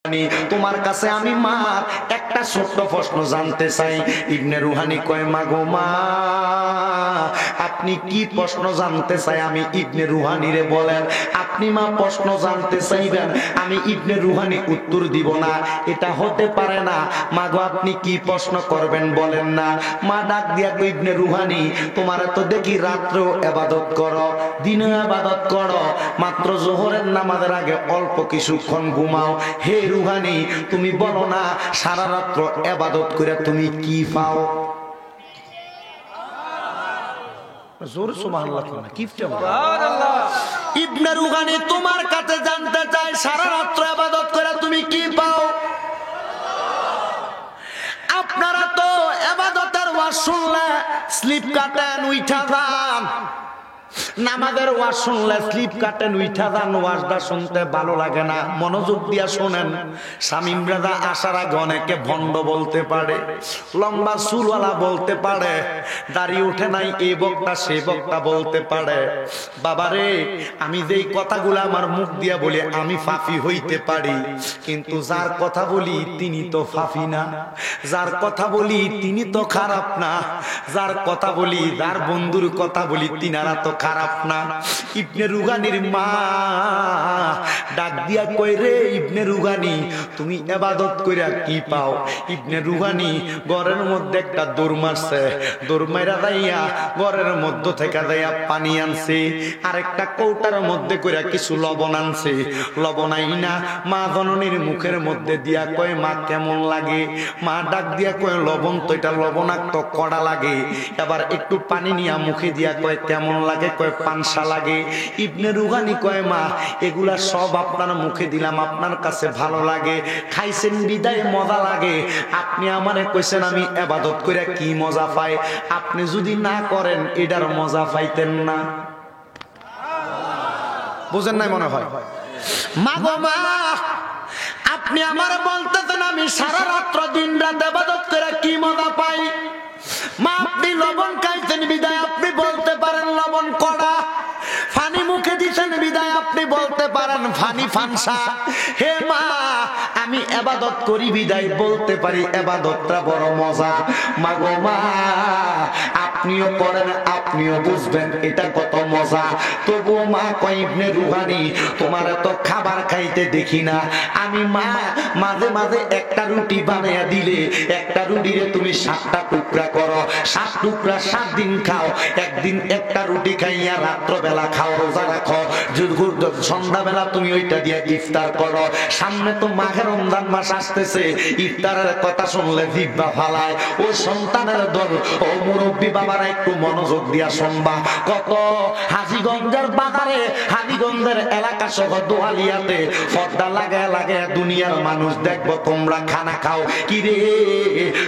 তোমার কাছে আমি মা একটা ছোট্ট প্রশ্ন জানতে চাই। ইবনে রুহানি কয়, মা গো মা, আপনি কি প্রশ্ন জানতে চাই? আমি ইবনে রুহানিরে বলেন। আপনি মা প্রশ্ন জানতে চাইবেন, আমি ইবনে রুহানি উত্তর দিব না, এটা হতে পারে না। মা গো আপনি কি প্রশ্ন করবেন বলেন না। মা ডাক দিয়া কই, ইবনে রুহানি তোমার তো দেখি রাত্রেও ইবাদত করো, দিনেও ইবাদত করো, মাত্র যোহরের নামাজের আগে অল্প কিছুক্ষণ ঘুমাও। হে রুহানি, তুমি বলো না সারা রাত্র ইবাদত করে তুমি কি পাও? জোর সুবহানাল্লাহ না, কিফটা সুবহানাল্লাহ। ইবনে রুহানি তোমার কাছে জানতে চাই, সারা রাত্র ইবাদত করে তুমি কি পাও? আপনারা তো ইবাদতের ওয়াজ শুনলে স্লিপ কাটেন, উইঠা যান। নামাজের ওয়াজ শুনলে স্লিপ কাটেন, উইঠা যান। ওয়াজটা শুনতে ভালো লাগে না, মনোযোগ দিয়া শোনেন। শামীম রাজা আসার আগে অনেকে ভণ্ড বলতে পারে, লম্বা চুলওয়ালা বলতে পারে, দাড়ি উঠে নাই এই বক্তা সেই বক্তা বলতে পারে। বাবারে, আমি যেই কথাগুলো আমার মুখ দিয়া বলি আমি ফাফি হইতে পারি, কিন্তু যার কথা বলি তিনি তো ফাফি না, যার কথা বলি তিনি তো খারাপ না, যার কথা বলি, যার বন্ধুর কথা বলি তিনারা তো খারাপ না। ইবনে রুহানির মা ডাক দিয়া কই, রে ইবনে রুহানি তুমি ইবাদত কইরা কি পাও? ইবনে রুহানি ঘরের মধ্যে একটা দৌড় মারছে, দৌড় মাইরা যাইয়া ঘরের মধ্য থেকে যাইয়া পানি আনছে, আরেকটা কৌটার মধ্যে কইরা কিছু লবণ আনছে। লবণ আইনা মা জননীর মুখের মধ্যে দিয়া কয়, মা কেমন লাগে? মা ডাক দিয়া কয়, লবণ তো এটা লবণাক্ত, কড়া লাগে। এবার একটু পানি নিয়া মুখে দিয়া কয়, কেমন লাগে? কয় পানসা লাগে। ইবনে রুহানি কয়, মা এগুলা সব আপনার মুখে দিলাম, আপনার কাছে ভালো লাগে, খাইছেন বিদায় মজা লাগে। আপনি আমারে কইছেন আমি ইবাদত কইরা কি মজা পাই, আপনি যদি না করেন এটার মজা পাইতেন না। বুঝেন নাই মনে হয়? মা গো মা, আপনি আমারে বলতেছেন আমি সারা রাত্র দিন রাত ইবাদত কইরা কি মজা পাই। মা আপনি লবণ খাইছেন বিদায় আপনি বলতে পারেন লবণ কড়া, ফানি মুখে দিছেন বিদায় আপনি বলতে পারেন ফানি ফানসা। হে মা, আমি ইবাদত করি বিদায় বলতে পারি ইবাদতটা বড় মজা। মা গো মা, আপনিও করেন, আপনিও বুঝবেন এটা কত মজা। তবু মা কয়, ইবনে রুহানি তোমার তো খাবার খাইতে দেখি না। আমি মা মাঝে মাঝে একটা রুটি বানাইয়া দিলে একটা রুটিরে তুমি 7টা টুকরা করো, 7 টুকরা 7 দিন খাও। একদিন একটা রুটি খাইয়া রাত্রবেলা খাও, রোজা রাখো, সন্ধ্যাবেলা তুমি ওইটা দিয়ে ইফতার করো। সামনে তো মাঘের রমজান মাস আসতেছে, ইফতারের কথা শুনলে জিহ্বা ফালায়। ও সন্তানের দল, ও মুরব্বী বাবারা একটু মনোযোগ দিয়া শুনবা। কত হাজীগঞ্জের বাজারে, হাজীগঞ্জের এলাকা সহ দোয়ালিয়াতে পর্দা লাগায় লাগায় দুনিয়ার মানুষ দেখবো তোমরা খানা খাও। কি রে,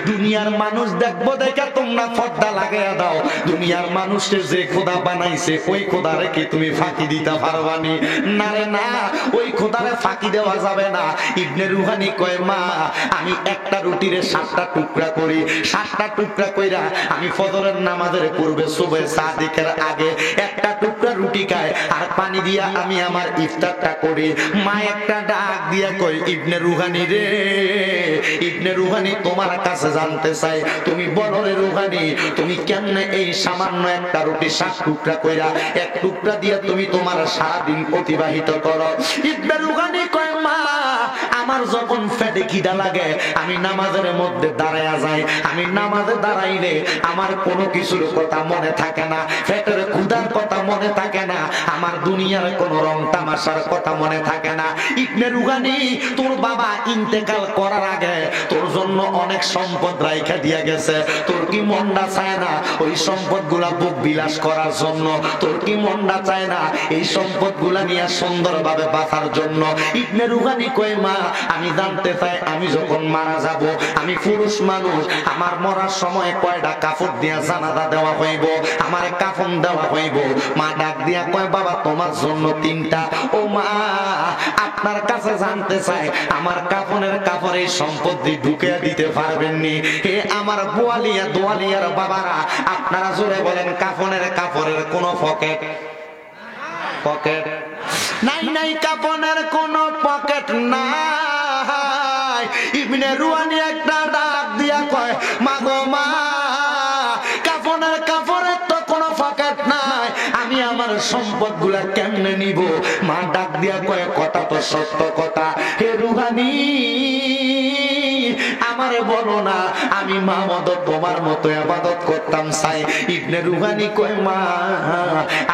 দুনিয়ার মানুষ দেখবো দেখে তোমরা পর্দা লাগাইয়া দাও। দুনিয়ার মানুষের যে খোদা বানাইছে ওই খোদারে কি তুমি ফাঁকি দিতে পারবানি? না রে না, ওই খোদারে ফাঁকি দেওয়া যাবে না। ইবনে রুহানি কয়, মা আমি একটা রুটিরে 7টা টুকরা করি, 7টা টুকরা কইরা আমি ফজরের নামাজের পূর্বে সুবহে সাদিকের আগে একটা টুকরা রুটি খাই আর পানি দিয়া আমি আমার ইফতারটা করি। মা একটা ডাক দিয়া কই, ইবনে রুহানি রে, ইবনে রুহানি তোমার কাছে জানতে চাই, তুমি বলো রে রুহানি, তুমি কেমনে এই সামান্য একটা রুটি 7 টুকরা কইরা এক টুকরা দিয়া তুমি তোমার সারা দিন অতিবাহিত করো? ইবনে রুহানি কয়, মা আমার যখন পেটে খিদা লাগে আমি নামাজের মধ্যে দাঁড়ায়া যাই, আমি নামাজে দাঁড়াইলে আমার কোনো কিছুর কথা মনে থাকে না, পেটের ক্ষুধার কথা মনে থাকে না, আমার দুনিয়ার কোনো রং তামাশার কথা মনে থাকে না। ইবনে রুহানি, তোর বাবা ইন্তেকাল করার আগে তোর জন্য অনেক সম্পদ রাইখা দিয়া গেছে, তোর কি মনটা চায় না ওই সম্পদ গুলা বুক বিলাস করার জন্য? তোর কি মনটা চায় না এই সম্পদ গুলা নিয়ে সুন্দরভাবে বাঁচার জন্য? ইবনে রুহানি কয়, মা আমি জানতে চাই আমি যখন মারা যাব, আমি পুরুষ মানুষ, আমার মরার সময় কয়টা কাপড় দিয়া জানাজা দেওয়া হইব, আমার কাফন দেওয়া হইব? মা ডাক দিয়া কয়, বাবা তোমার জন্য 3টা। ও মা, আপনার কাছে জানতে চাই আমার কাফনের কাপড়ে সম্পদ ঢুকে দিতে পারবেননি? হে আমার বোয়ালিয়া দোয়ালিয়ার বাবারা, আপনারা জোরে বলেন, কাফনের কাপড়ের কোনো পকেট পকেট নাই, নাই কাফনের কোনো পকেট নাই। ইবনে রুহানি একটা ডাক দিয়া কয় মা গো মা, কাফনের তো কোনো পকেট নাই, আমি আমার সম্পদ গুলা কেমনে নিব? মা ডাক দিয়া কয় কথা তো সত্য কথা, হে রুহানি আমারে বলো না, আমি মা মত তোমার মতো ইবাদত করতাম চাই। ইবনে রুহানি কয় মা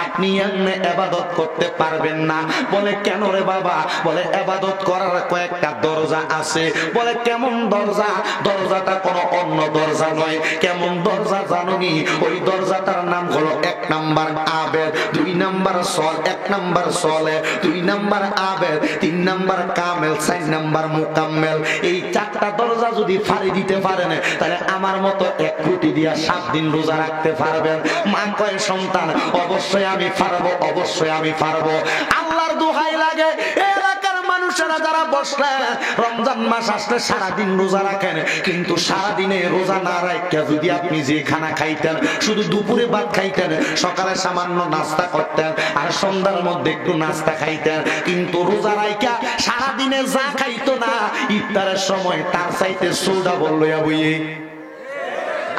আপনি এমনি ইবাদত করতে পারবেন না। বলে কেন রে বাবা? বলে ইবাদত করার কয়েকটা দরজা আছে। বলে কেমন দরজা? দরজাটা কোনো অন্য দরজা নয়। কেমন দরজা জানোনি? ওই দরজাটার নাম হলো 1 নাম্বার আবেদ, 2 নাম্বার সল, 1 নাম্বার সলে, 2 নাম্বার আবেদ, 3 নাম্বার কামেল, 4 নাম্বার মুকাম্মেল। এই 4টা দরজা যদি ফাড়ি দিতে পারেন তাহলে আমার মতো 1 কোটি দিয়া 7 দিন রোজা রাখতে পারবেন। মা কয় সন্তান অবশ্যই আমি পারবো, অবশ্যই আমি পারবো। আল্লাহর দোহাই লাগে এলাকার মানুষেরা যারা বসলেন রমজান মাস আসলে সারাদিন রোজা রাখেন, কিন্তু সারাদিনে রোজা না রাখতে যদি আপনি যে খানা খাইতেন, শুধু দুপুরে ভাত খাইতেন, সকালে সামান্য নাস্তা করতেন, আর সন্ধ্যার মধ্যে একটু নাস্তা খাইতেন, কিন্তু রোজা রাইকা সারাদিনে যা খাইতো না ইফতারের সময় তার চাইতে সোডা বললো বইয়ে।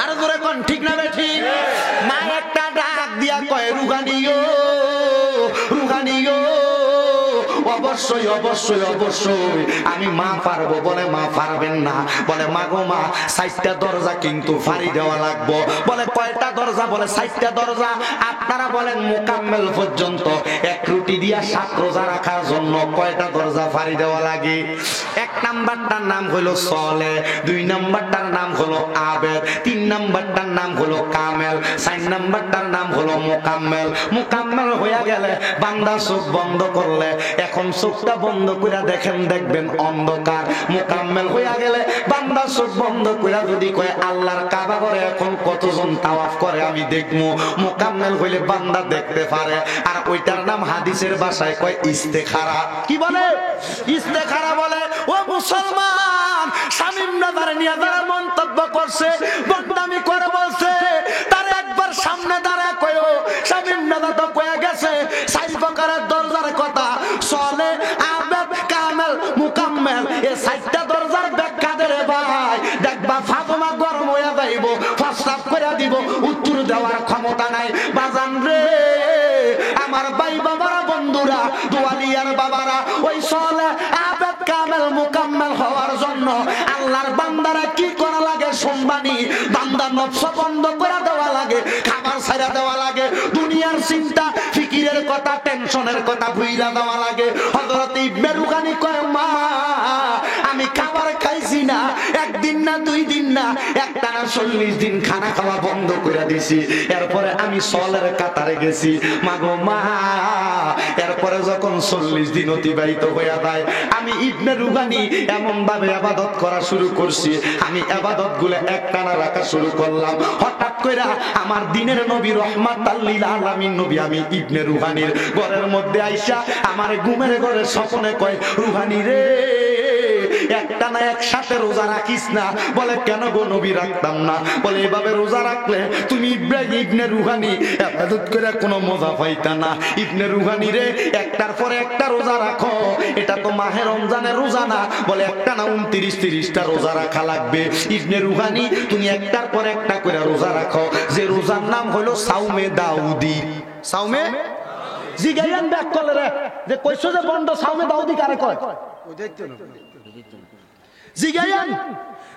আরো ধরে কোন ঠিক না ঠিক? মা একটা ডাক দিয়া কয় রুহানিও, রুহানিও অবশ্যই অবশ্যই অবশ্যই আমি মা পারবো। বলে মা পারবেন না? বলে মা গো মা 4টা দরজা কিন্তু ফাড়ি দেওয়া লাগবো। বলে কয়টা দরজা? বলে 4টা দরজা। আপনারা বলেন মুকাম্মেল পর্যন্ত 1 রুটি দিয়া 7 রোজা রাখার জন্য কয়টা দরজা ফাড়ি দেওয়া লাগে? 1 নাম্বারটার নাম হলো সলে, 2 নাম্বারটার নাম হলো আবেদ, 3 নাম্বারটার নাম হলো কামেল, 4 নাম্বারটার নাম হলো মুকাম্মেল। মুকাম্মেল হইয়া গেলে বান্দা চোখ বন্ধ করলে, এখন চোখটা বন্ধ করে দেখেন দেখবেন অন্ধকার। মুকাম্মেল হইয়া গেলে বান্দা চোখ বন্ধ করে যদি কয় আল্লাহর কাবা ঘরে এখন কতজন তাওয়াফ করে আমি দেখবো, মুকাম্মেল হইলে বান্দা দেখতে পারে। আর ওইটার নাম হাদিসের ভাষায় কয় ইস্তেখারা। কি বলে? ইস্তেখারা বলে। ও মুসলমান, শামীম নাদার নিয়ে যারা মন্তব্য করছে, বদনামি করে বলছে, তার একবার সামনে দাঁড়ায় কয়ো শামীম নাদা তো কয়ে গেছে 4 প্রকারের দরজার কথা, সলে, আবেদ, কামেল, মুকাম্মেল। এই 4টা দরজার ব্যাখ্যা দে রে ভাই, দেখবা ফাতেমা গরম হইয়া যাইব, প্রস্তাব করে দিব, উত্তর দেওয়ার ক্ষমতা নাই। বাজান রে আমার ভাই বাবারা, বন্ধুরা, দোয়ালিয়ার বাবারা, ওই সলে, আবেদ, কামেল, মুকাম্মেল হওয়ার জন্য আল্লাহর বান্দারা কি করা লাগে শুনবানি? বান্দা নফস বন্ধ করে দেওয়া লাগে, খাবার ছাইড়া দেওয়া লাগে, দুনিয়ার চিন্তা ফিকিরের কথা, টেনশনের কথা ভুইলা দেওয়া লাগে। হযরত ইবনে রুহানি কয় মা আমি খাবার খাইছি না 1 দিন না 2 দিন না, একটানা 40 দিন খানা খাওয়া বন্ধ করে দিছি। এরপরে আমি সলের কাতারে গেছি। মা গো মা, এরপরে যখন 40 দিন অতিবাহিত হয়ে যায়, আমি ইবনে রুহানি এমন ভাবে ইবাদত করা শুরু করছি, আমি ইবাদত গুলো একটানা রাখা শুরু করলাম। হঠাৎ কইরা আমার দিনের নবী রহমাতাল লিল আলামিন নবী আমি ইবনে রুহানির ঘরের মধ্যে আইসা আমার ঘুমের ঘরে স্বপ্নে কয় রুহানি রে একটানা একসাথে রোজা রাখিস না। বলে কেন গো নবী রাখতাম না? বলে এভাবে রোজা রাখলে তুমি ইবনে রুহানি ইবাদত করে কোনো মজা পাইতা না। ইবনে রুহানি রে একটার পরে একটা রোজা রাখো, এটা তো মাহে রমজানের রোজা না। বলে একটানা 29-30টা রোজা রাখা লাগবে। ইবনে রুহানি তুমি একটার পর একটা করে রোজা রাখো, যে রোজার নাম হলো সাউমে দাউদি। সাউমে জিগাইয়ান ব্যাক করলে রে যে কইছো যে বন্ধ সাউমে দাউদি কারে কয়? ওই দেখতে না জিগাইয়ান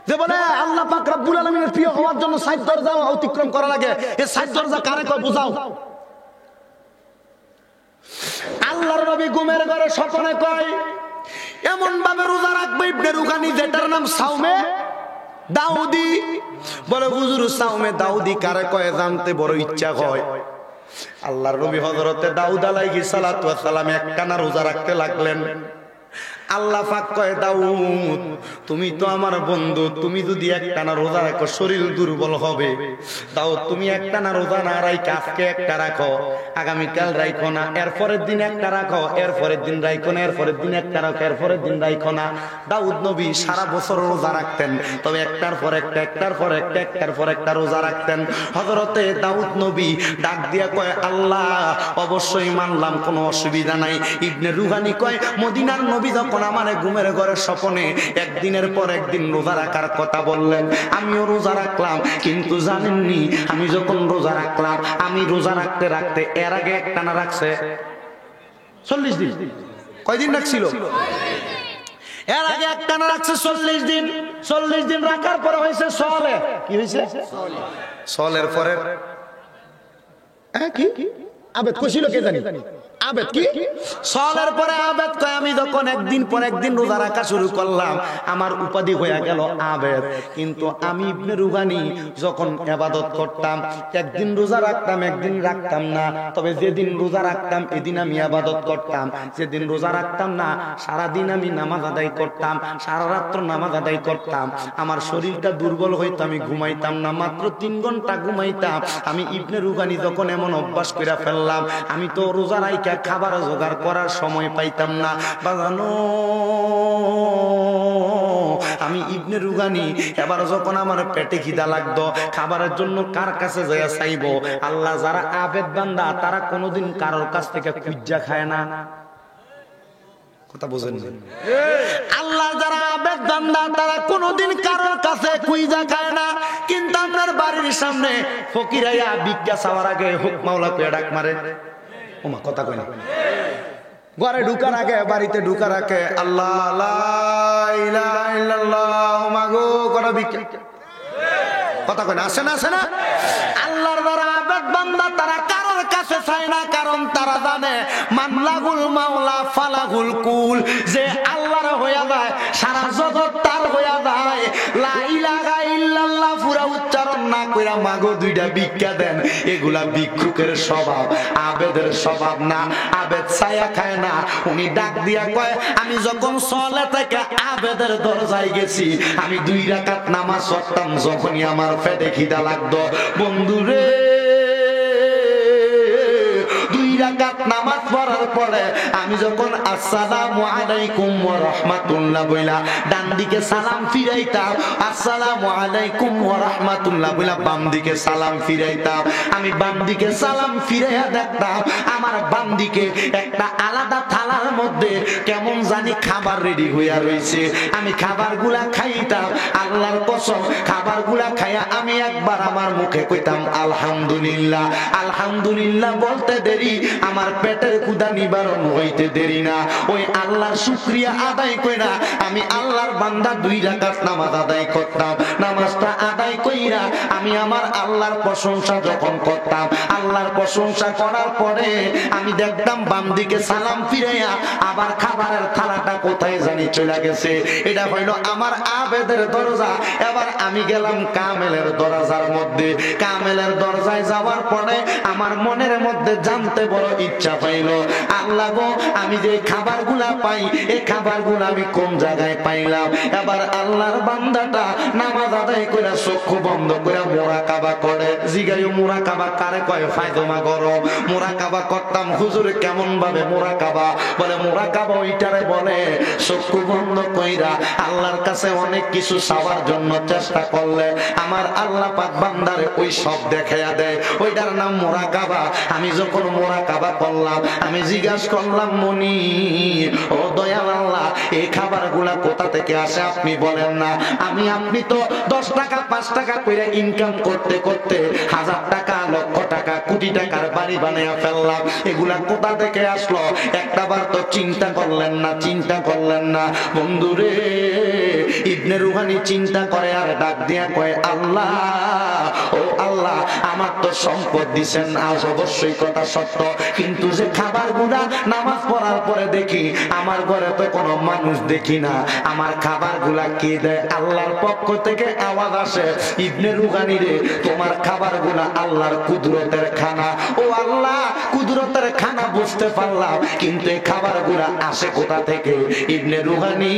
যে বলে আল্লাহ পাক রব্বুল আলামিনের প্রিয় হওয়ার জন্য 7 দরজা অতিক্রম করা লাগে, এই 7 দরজা কারে কয় বুঝাও। আল্লাহর নবী ঘুমের ঘরে স্বপ্নে কয় এমন ভাবে রোজা রাখবে ইবনে রুহানি যেটার নাম সাউমে দাউদি। বলে হুজুর সাউমে দাউদি কারে কয় জানতে বড় ইচ্ছা হয়। আল্লাহর নবী হযরতে দাউদ আলাইহিস সালাতু ওয়াস সালাম একটানা রোজা রাখতে লাগলেন। আল্লাহ পাক কয় দাউদ তুমি তো আমার বন্ধু, তুমি যদি একটানা রোজা রাখো শরীর দুর্বল হবে। দাউদ তুমি একটানা রোজা না রাখো, আজকে একটা রাখো, আগামীকাল রাখো না, এরপরের দিন একটা রাখো, এরপরের দিন রাখো না, এরপরের দিন একটা রাখো, এরপরের দিন রাখো না। দাউদ নবী সারা বছর রোজা রাখতেন, তবে একটার পর একটা, একটার পর একটা, একটার পর একটা রোজা রাখতেন। হযরতে দাউদ নবী ডাক দিয়া কয় আল্লাহ অবশ্যই মানলাম, কোনো অসুবিধা নাই। ইবনে রুহানি কয় মদিনার নবী যখন যখন আমার ঘুমের ঘরে স্বপ্নে একদিনের পর একদিন রোজা রাখার কথা বললেন, আমিও রোজা রাখলাম। কিন্তু জানেননি, আমি যখন রোজা রাখলাম, আমি রোজা রাখতে রাখতে এর আগে একটানা রাখছে 40 দিন। কয়দিন রাখছিল? এর আগে একটানা রাখছে 40 দিন। 40 দিন রাখার পরে হয়েছে সলে। কি হয়েছে? সলের পরে কি আবেদ কইছিল কে জানি? আবেদ কি? সলের পরে আবেদ কয়, আমি যখন একদিন পর একদিন রোজা রাখা শুরু করলাম, আমার উপাধি হয়ে গেল আবেদ। কিন্তু আমি ইবনে রুহানি যখন ইবাদত করতাম, একদিন রোজা রাখতাম, একদিন রাখতাম না। তবে যেদিন রোজা রাখতাম এদিন আমি ইবাদত করতাম, যেদিন রোজা রাখতাম না সারা দিন আমি নামাজ আদায় করতাম, সারা রাত্র নামাজ আদায় করতাম। আমার শরীরটা দুর্বল হইতো, আমি ঘুমাইতাম না, মাত্র 3 ঘন্টা ঘুমাইতাম। আমি ইবনে রুহানি যখন এমন অভ্যাস করে ফেললাম, আমি তো রোজা রাইখা খাবার জোগাড় করার সময় পাইতাম না। বাজানো আমি ইবনে রুহানি এবার যখন আমার পেটে খিদা লাগতো, খাবারের জন্য কার কাছে যাইয়া চাইবো? আল্লাহ যারা আবেদ বান্দা তারা কোনোদিন কারোর কাছ থেকে খুঁজা খায় না। কথা বুঝেন? আল্লাহ যারা আবেদ বান্দা তারা কোনোদিন কারোর কাছে খুঁজা খায় না। কিন্তু আপনার বাড়ির সামনে ফকিরাইয়া ভিক্ষা চাওয়ার আগে হুক মাওলা কইয়া ডাক মারে। ওমা কথা কই না। ঘরে ঢুকার আগে, বাড়িতে ঢুকার আগে আল্লাহ লা ইলাহা ইল্লাল্লাহ মাগো কোন ভিক্ষা। কথা কই না? আসে না? আসে না? আল্লাহর যারা আবেদ বান্দা তারা কারোর কাছে চায় না, কারণ তারা জানে মামলাগুল মাওলা ফালাগুল কুল, যে আল্লাহর হইয়া যায় সারা জগৎ তার হইয়া যায়। লা ইলাহা ইল্লাল্লাহ পুরা উচ্চারণ না কইরা মাগো দুইটা ভিক্ষা দেন, এগুলা ভিক্ষুকের স্বভাব, আবেদের স্বভাব না। আবেদ ছায়া খায় না। উনি ডাক দিয়া কয়, আমি যখন সলে থেকে আবেদের দরজায় গেছি, আমি 2 রাকাত নামাজ পড়তাম যখনই আমার পেটে খিদা লাগতো। বন্ধুরে, 2 রাকাত নামাজ পড়ার পরে আমি যখন আসসালামু আলাইকুম ওয়া রাহমাতুল্লাহ বইলা ডান দিকে সালাম ফিরাইতাম, আসসালামু আলাইকুম ওয়া রাহমাতুল্লাহ বইলা বাম দিকে সালাম ফিরাইতাম, আমি বাম দিকে সালাম ফিরাইয়া দেখতাম আমার বাম দিকে একটা আলাদা থালার মধ্যে কেমন জানি খাবার রেডি হইয়া রইছে। আমি খাবারগুলা খাইতাম, আল্লাহর কসম খাবারগুলা খাইয়া আমি একবার আমার মুখে কইতাম আলহামদুলিল্লাহ। আলহামদুলিল্লাহ বলতে দেরি আমার পেটের ক্ষুধা নিবারণ হইতে দেরি না। ওই আল্লাহর শুকরিয়া আদায় কইরা আমি আল্লাহর বান্দা 2 রাকাত নামাজ আদায় করতাম। নামাজটা আদায় কইরা আমি আমার আল্লাহর প্রশংসা যখন করতাম, আল্লাহর প্রশংসা করার পরে আমি দেখতাম বাম দিকে সালাম ফিরাইয়া আবার খাবারের থালাটা কোথায় জানি চলে গেছে। এটা হইল আমার আবেদের দরজা। এবার আমি গেলাম কামেলের দরজার মধ্যে। কামেলের দরজায় যাওয়ার পরে আমার মনের মধ্যে জানতে বড় ইচ্ছা পাইল, আল্লাহ গো আমি যে খাবারগুলা পাই এই খাবারগুলা আমি কোন জায়গায় পাইলাম। এবার আল্লাহর বান্দাটা নামাজ আদায় করে চক্ষু বন্ধ করে মুরাকাবা করে। জিগাইও মুরাকাবা কারে কয়? ফায়দমা করো। মুরাকাবা করতাম। হুজুর কেমন ভাবে মুরাকাবা? বলে মুরাকাবা ওইটারে বলে চক্ষু বন্ধ কইরা আল্লাহর কাছে অনেক কিছু চাওয়ার জন্য চেষ্টা করলে আমার আল্লাহ পাক বান্দারে ওই সব দেখাইয়া দেয়, ওইটার নাম মুরাকাবা। আমি যখন মুরাকাবা করলাম, আমি জিজ্ঞাসা করলাম, মনি ও দয়াল আল্লাহ এই খাবারগুলা কোথা থেকে আসে আপনি বলেন না? আপনি তো 10 টাকা 5 টাকা কইরা ইনকাম করতে করতে 1000 টাকা, লক্ষ টাকা, কোটি টাকার বাড়ি বানাইয়া ফেললাম, এগুলা কোথা থেকে আসলো? একটাবার তো চিন্তা করলেন না, চিন্তা করলেন না। বন্ধুরে, ইবনে রুহানি চিন্তা করে আর ডাক দিয়া কয়, আল্লাহ ও আল্লাহ আমার তো সম্পদ দিছেন, আজ অবশ্যই কথা সত্য, কিন্তু যে খাবারগুলা নামাজ পড়ার পরে দেখি আমার ঘরে তো কোনো মানুষ দেখি না, আমার খাবারগুলা কে দেয়? আল্লাহর পক্ষ থেকে আওয়াজ আসে, ইবনে রুহানি রে তোমার খাবারগুলা আল্লাহর কুদরতের খানা। ও আল্লাহ, কুদরতের খানা বুঝতে পারলাম, কিন্তু এই খাবারগুলা আসে কোথা থেকে? ইবনে রুহানি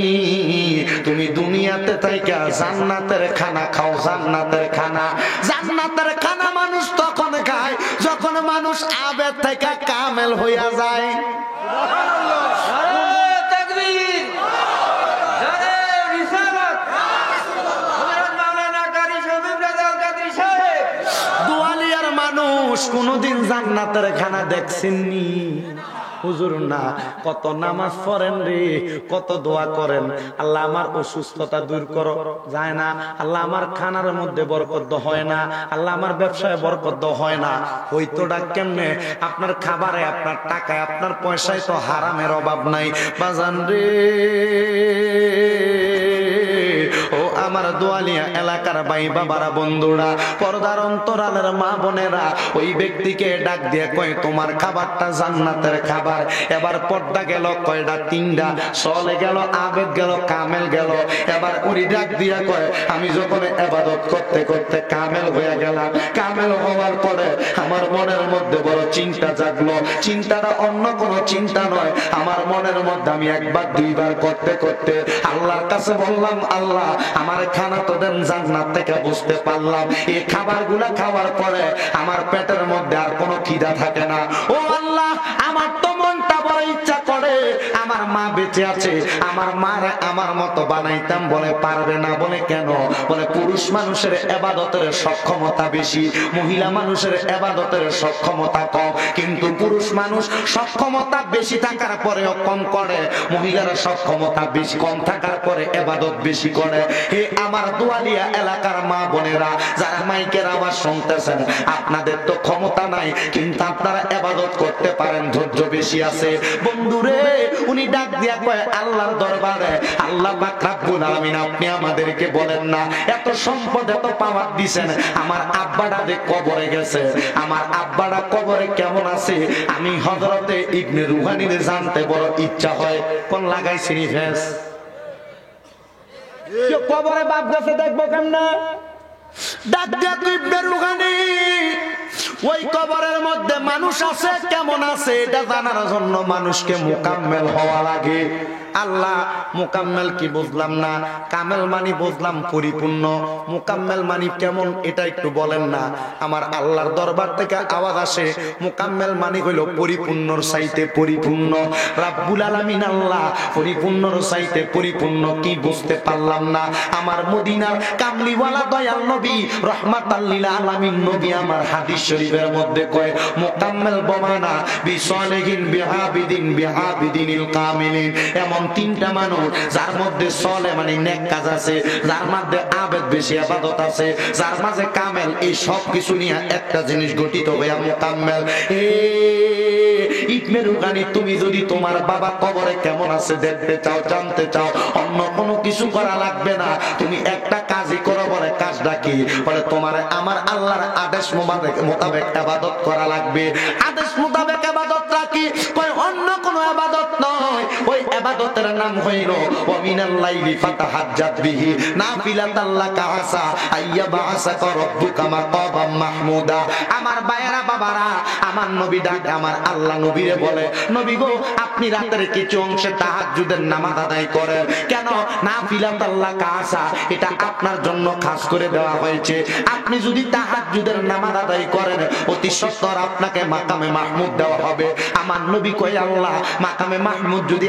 তুমি দুনিয়াতে থাইকা জান্নাতের খানা খাও, জান্নাতের খানা। জান্নাতের খানা মানুষ তখন খায় যখন মানুষ আবেদ থেকে কামেল হইয়া যায়। দুয়ালিয়ার মানুষ কোনদিন জান্নাতের খানা দেখছেননি? হুজুর না, কত নামাজ পড়েন রে, কত দোয়া করেন, আল্লাহ আমার অসুস্থতা দূর করো, যায় না। আল্লাহ আমার খানার মধ্যে বরকত হয় না, আল্লাহ আমার ব্যবসায় বরকত হয় না। হইতোটা কেমনে? আপনার খাবারে, আপনার টাকায়, আপনার পয়সায় তো হারামের অভাব নাই বাজান রে। ও আমার দোয়ালিয়া এলাকার ভাই বাবারা, বন্ধুরা, পর্দার অন্তরালের মা বোনেরা, ওই ব্যক্তিকে ডাক দিয়ে কয় তোমার খাবারটা জান্নাতের খাবার। এবার পর্দা গেল কয়টা? তিনটা। সলে গেল, আবেদ গেল, কামেল গেল। এবার উনি ডাক দিয়া কয় আমি যখন ইবাদত করতে করতে কামেল হয়ে গেলাম, কামেল হওয়ার পরে আমার মনের মধ্যে বড় চিন্তা জাগলো। চিন্তাটা অন্য কোনো চিন্তা নয়, আমার মনের মধ্যে আমি একবার দুইবার করতে করতে আল্লাহর কাছে বললাম, আল্লাহ আমার খানা তো দেন জান্নাত থেকে। বুঝতে পারলাম এই খাবারগুলা খাওয়ার পরে আমার পেটের মধ্যে আর কোনো খিদা থাকে না। ও আল্লাহ, আমার তো মনটা বড় ইচ্ছা করে আমার মা বেঁচে আছে, আমার মারে আমার মতো বানাইতাম। বলে পারবে না। বলে কেন? বলে পুরুষ মানুষের ইবাদতের সক্ষমতা বেশি, মহিলা মানুষের ইবাদতের সক্ষমতা কম। কিন্তু পুরুষ মানুষ সক্ষমতা বেশি থাকার পরেও কম করে, মহিলারা সক্ষমতা বেশি কম থাকার পরে ইবাদত বেশি করে। হে আমার দোয়ালিয়া এলাকার মা বোনেরা, যারা মাইকের আওয়াজ শুনতেছেন, আপনাদের তো ক্ষমতা নাই, কিন্তু আপনারা ইবাদত করতে পারেন, ধৈর্য বেশি আছে। বন্ধুরে, উনি ডাক দিয়া কয় আল্লাহর দরবারে, আল্লাহ পাক রব্বুল আলামিন আপনি আমাদেরকে বলেন না এত সম্পদ এত পাওয়ার দিবেন, আমার আব্বাটা যে কবরে গেছে, আমার আব্বাটা কবরে কেমন আছে আমি হযরতে ইবনে রুহানির জানতে বড় ইচ্ছা হয়। কোন লাগাইছি নি ফেস কবরে বাপ গেছে দেখবো কেমনে? ডাক দিয়া ইবনে রুহানি, ওই কবরের মধ্যে মানুষ আছে কেমন আছে এটা জানার জন্য মানুষকে মুকাম্মেল হওয়া লাগে। আল্লাহ মুকাম্মেল কি বুঝলাম না, কামেল মানি বুঝলাম পরিপূর্ণ, মুকাম্মেল মানি কেমন এটা একটু বলেন না। আমার আল্লাহর দরবার থেকে আওয়াজ আসে মুকাম্মেল মানি হইল পরিপূর্ণর চাইতে পরিপূর্ণ। রাব্বুল আলামিন আল্লাহ পরিপূর্ণর চাইতে পরিপূর্ণ কি বুঝতে পারলাম না। আমার মদিনার কামলিওয়ালা দয়াল নবী রহমাতাল লিল আলামিন নবী আমার হাদিস শরীফের মধ্যে কয় মুকাম্মেল বমানা বিসালিহিন বিহাবিদিন বিহাবিদিনিল কামিলিন। এমন তিনটা মানুষ যার মধ্যে সলে মানে নেক কাজ আছে, যার মধ্যে আবেদ বেশি ইবাদত আছে, যার মাঝে কামেল, এই সব কিছু নিয়ে একটা জিনিস গঠিত হয়ে মুকাম্মেল। ইবনে রুহানি, তুমি যদি তোমার বাবা কবরে কেমন আছে দেখতে চাও, জানতে চাও, অন্য কোনো কিছু করা লাগবে না, তুমি একটা কাজই করো। বলে কাজটা কি? বলে তোমার আমার আল্লাহর আদেশ মোতাবেক ইবাদত করা লাগবে। আদেশ মোতাবেক ইবাদত রাখি, কই অন্য কোনো ইবাদত নয়, ওই ইবাদতের নাম হইল ওয়া মিনাল লাইলি ফাতাহাজ্জাত বিহি নাফিলাতাল লাকা আসা আইয়াবাসাকা রাব্বুকা মাকাবাম মাহমুদা। আমার ভাইয়েরা বাবারা, আমার নবী ডাকে আমার আল্লাহ নবীরে বলে, নবী গো আপনি রাতের কিছু অংশে তাহাজ্জুদের নামাজ আদায় করেন। কেন? নাফিলাতাল লাকা আসা, এটা আপনার জন্য খাস করে দেওয়া হয়েছে। আপনি যদি তাহাজ্জুদের নামাজ আদায় করেন, অতি সত্বর আপনাকে মাকামে মাহমুদ দেওয়া হবে। আমার নবী কয় আল্লাহ মাকামে মাহমুদ যদি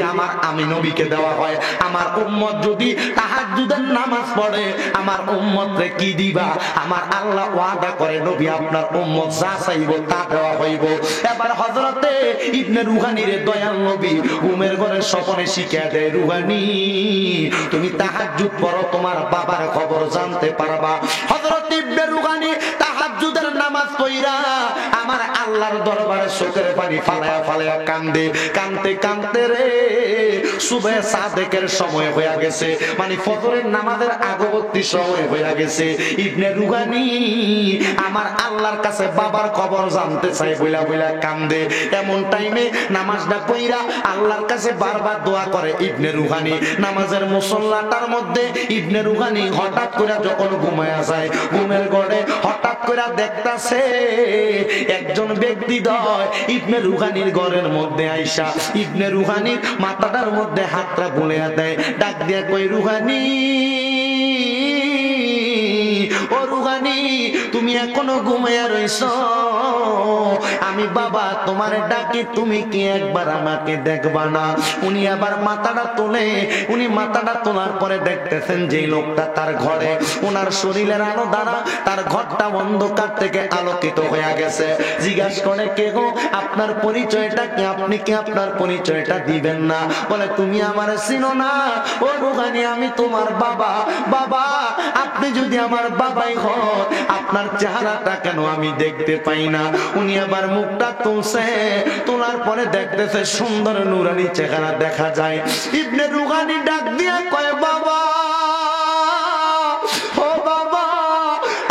আমি নবীকে দেওয়া হয়, আমার উম্মত যদি তাহাজ্জুদের নামাজ পড়ে, আমার উম্মতরে কি দিবা? আমার আল্লাহ ওয়াদা করে নবী আপনার উম্মত যা চাইব তা দেওয়া হইব। এবার হযরতে ইবনে রুহানির দয়াল নবী ঘুমের ঘরে স্বপ্নে শিখিয়ে দেয়, রুহানি তুমি তাহাজ্জুদ পড়ো, তোমার বাবার খবর জানতে পারবা। হযরত ইবনে রুহানি তাহাজ্জুদের নামাজ পড়া আমার আল্লাহর দরবারে চোখের পানি ফালায়া ফালায়া কান্দে, কানতে কানতে রে সুবহে সাদেকের সময় হয়ে গেছে, মানে ফজরের নামাজের আগবর্তী সময় হয়ে গেছে। ইবনে রুহানি আমার আল্লাহর কাছে বাবার খবর জানতে চাই বইলা বইলা কান্দে। এমন টাইমে নামাজটা পড়া আল্লাহর কাছে বারবার দোয়া করে ইবনে রুহানি। নামাজের মুসল্লাটার মধ্যে ইবনে রুহানি হঠাৎ করে যখন ঘুমায়া যায়, ঘুমের ঘরে হঠাৎ করে দেখতাছে একজন ব্যক্তি দয় ইবনে রুহানির ঘরের মধ্যে আইসা ইবনে রুহানির মাথাটার মধ্যে হাতটা বুলিয়া দেয়, ডাক দিয়া কই রুহানি, ও রুহানি তুমি এখনো ঘুমাইয়া রইছ? আমি বাবা তোমার ডাকি, তুমি কি একবার আমাকে দেখবা না? উনি আবার মাথাটা তোলে। উনি মাথাটা তোলার পরে দেখতেছেন যে লোকটা তার ঘরে, ওনার শরীরের আলো দ্বারা তার ঘরটা অন্ধকার থেকে আলোকিত হয়ে গেছে। জিজ্ঞাসা করে, কে গো, আপনার পরিচয়টা কি? আপনি কি আপনার পরিচয়টা দিবেন না? বলে, তুমি আমার চিনো না? ও রুহানি, আমি তোমার বাবা। বাবা, আপনি যদি আমার বাবাই হন, আপনার চেহারাটা কেন আমি দেখতে পাই না? উনি আবার মুখটা তুলছে, তোলার পরে দেখতেছে সুন্দর নুরানি চেহারা দেখা যায়। ইবনে রুহানি ডাক দিয়ে কয়, বাবা, ও বাবা,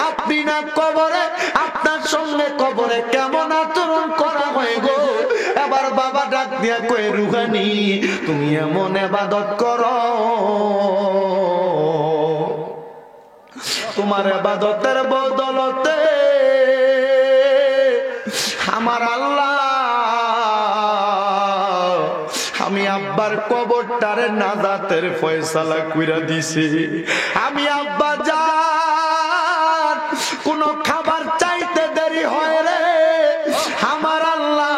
আপনি না কবরে, আপনার সঙ্গে কবরে কেমন আচরণ করা হয় গো? এবার বাবা ডাক দিয়া কয়, রুহানি, তুমি এমন ইবাদত করো, তোমার ইবাদতের বদলতে আমার আল্লাহ আমি আব্বার কবরটারে নাজাতের ফয়সালা কইরা দিছি। আমি আব্বা জান কোন খাবার চাইতে দেরি হয় রে, আমার আল্লাহ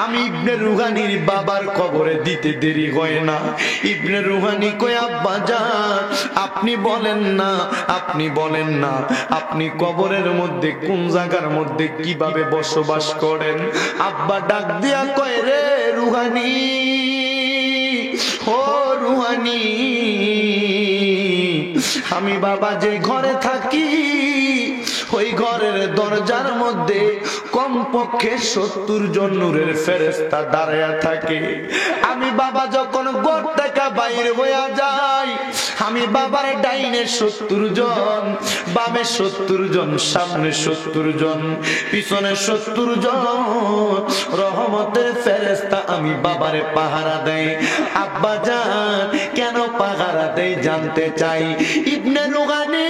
আমি ইবনে রুহানির বাবার কবরে দিতে দেরি হয় না। ইবনে রুহানি কই, আব্বা জান আপনি বলেন না, আপনি বলেন না, আপনি কবরের মধ্যে কোন জায়গার মধ্যে কিভাবে বসবাস করেন? আব্বা ডাক দিয়া কয়, রে রুহানি, ও রুহানি, আমি বাবা যে ঘরে থাকি ওই ঘরের দরজার মধ্যে কমপক্ষে 70 জন নূরের ফেরেশতা দাঁড়ায়া থাকে। আমি বাবা যখন ঘর থেকে বাইরে হইয়া যাই, আমি বাবার ডাইনে 70 জন, বামে 70 জন, সামনে 70 জন, পিছনে 70 জন রহমতের ফেরেশতা আমি বাবারে পাহারা দেয়। আব্বা জান কেন পাহারা দেয় জানতে চাই। ইবনে রুহানি,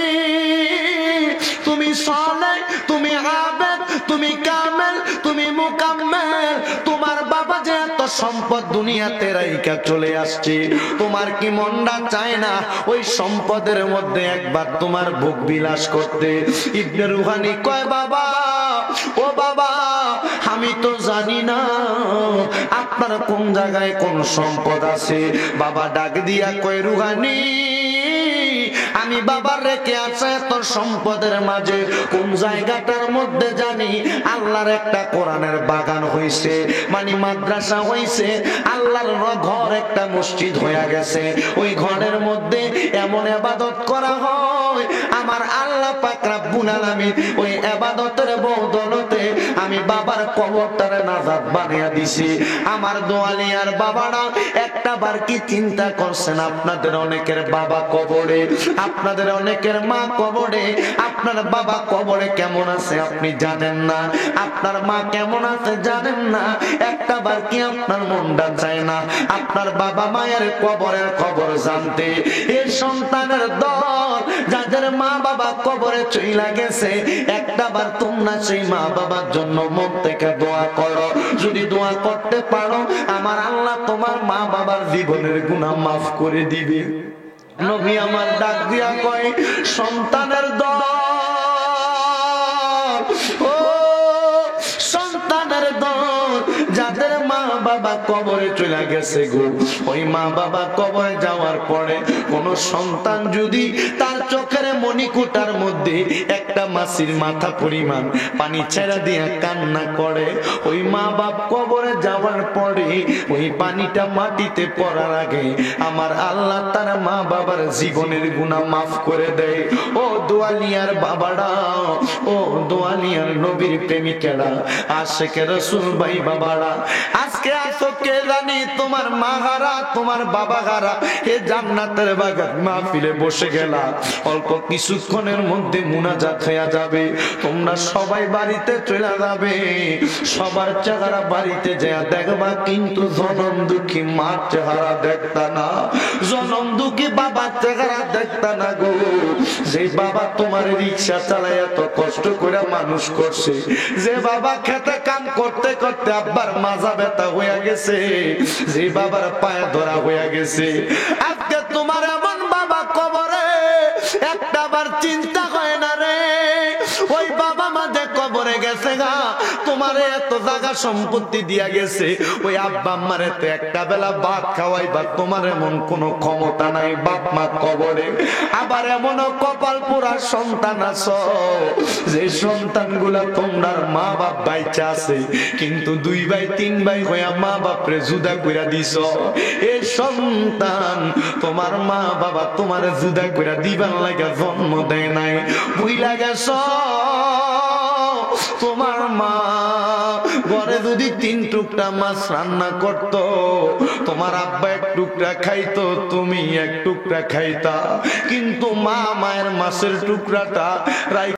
তুমি সালেহ, তুমি আবেদ, তুমি কামেল, তুমি মুকাম্মেল। তোমার বাবা যে এত সম্পদ দুনিয়াতে রাইখা চলে আসছে, তোমার কি মনটা চায় না ওই সম্পদের মধ্যে একবার তোমার ভোগ বিলাস করতে? ইবনে রুহানি কয়, বাবা, ও বাবা, আমি তো জানি না আপনার কোন জায়গায় কোন সম্পদ আছে। বাবা ডাক দিয়া কয়, রুহানি, আমি বাবার রেখে আছে তোর সম্পদের মাঝে কোন জায়গাটার মধ্যে জানি আল্লাহর একটা কোরআনের বাগান হইছে, মানে মাদ্রাসা হইছে, আল্লাহর ঘর একটা মসজিদ হয়ে গেছে। ওই ঘরের মধ্যে এমন ইবাদত করা হয়, আমার আল্লাহ পাক রব্বুল আলামিন ওই ইবাদতের বদৌলতে আমি বাবার কবরটারে নাজাত বানিয়ে দিছি। আমার দোয়ালিয়ার বাবারা একটা বার কি চিন্তা করছেন? আপনাদের অনেকের বাবা কবরে, আপনাদের অনেকের মা কবরে, আপনার বাবা কবরে কেমন আছে আপনি জানেন না, আপনার মা কেমন আছে জানেন না। একটা বার কি আপনার মনটা চায় না আপনার বাবা মায়ের কবরের খবর জানতে? এই সন্তানের দল যাদের মা বাবা কবরে চইলা গেছে, একটা বার তোমরা সেই মা বাবার জন্য মন থেকে দোয়া করো। যদি দোয়া করতে পারো, আমার আল্লাহ তোমার মা বাবার জীবনের গুনাহ মাফ করে দিবে। নবী আমার ডাক দিয়া কয়, সন্তানের দল, ও সন্তানের দল যাদের মা বাবা কবরে চলে গেছে গো, ওই মা বাবা কবরে যাওয়ার পরে কোন সন্তান যদি তার চোখের মণিকুটার মধ্যে একটা মাছির মাথা পরিমাণ পানি ছেড়ে দিয়ে কান্না করে, ওই মা বাপ কবরে যাওয়ার পরে ওই পানিটা মাটিতে পড়ার আগে আমার আল্লাহ তার মা বাবার জীবনের গুনাহ মাফ করে দেয়। ও দোয়ালিয়ার বাবারা, ও দোয়ালিয়ার নবীর প্রেমিকেরা, আশিকে রাসূল ভাই বাবারা, আজকে আসো কে জানি তোমার মা হারা, তোমার বাবা হারা, এ জান্নাতের বাগান মাহফিলে বসে গেলা, অল্প কিছুক্ষণের মধ্যে মুনাজাত হয়ে যাবে, তোমরা সবাই বাড়িতে চলে যাবে। সবার চেহারা বাড়িতে যা দেখবা, কিন্তু জনম দুঃখী মার চেহারা দেখতা না, জনম দুঃখী বাবার চেহারা দেখতা না গো। যে বাবা তোমার রিক্সা চালায় এত কষ্ট করে মানুষ করছে, যে বাবা খেতে কাম করতে করতে আব্বার মাজা ব্যথা হয়ে গেছে, যে বাবার পায়ে ধরা হয়ে গেছে, আজকে তোমার এমন বাবা কবরে একটা বার চিন্তা হয় না রে, ওই বাবা মাঝে কবরে গেছে জায়গা, তোমারে এত জায়গা সম্পত্তি দিয়া গেছে, ওই আব্বা আম্মারে তো একটা বেলা ভাত খাওয়াইবা তোমার এমন কোনো ক্ষমতা নাই, বাপ মা কবরে। আবার এমন কপাল পোড়া সন্তান আছো যে সন্তানগুলা তোমার মা বাপ বাইচা আছে, কিন্তু 2 ভাই 3 ভাই হইয়া মা বাপরে জুদা কইরা দিছ। এই সন্তান তোমার মা বাবা তোমারে জুদা কইরা দিবার লাগা জন্ম দেয় নাই, বুইলা গেছ। তোমার মা ঘরে যদি 3 টুকরা মাছ রান্না করত, তোমার আব্বা 1 টুকরা খাইতো, তুমি 1 টুকরা খাইতা, কিন্তু মা মায়ের মাছের টুকরাটা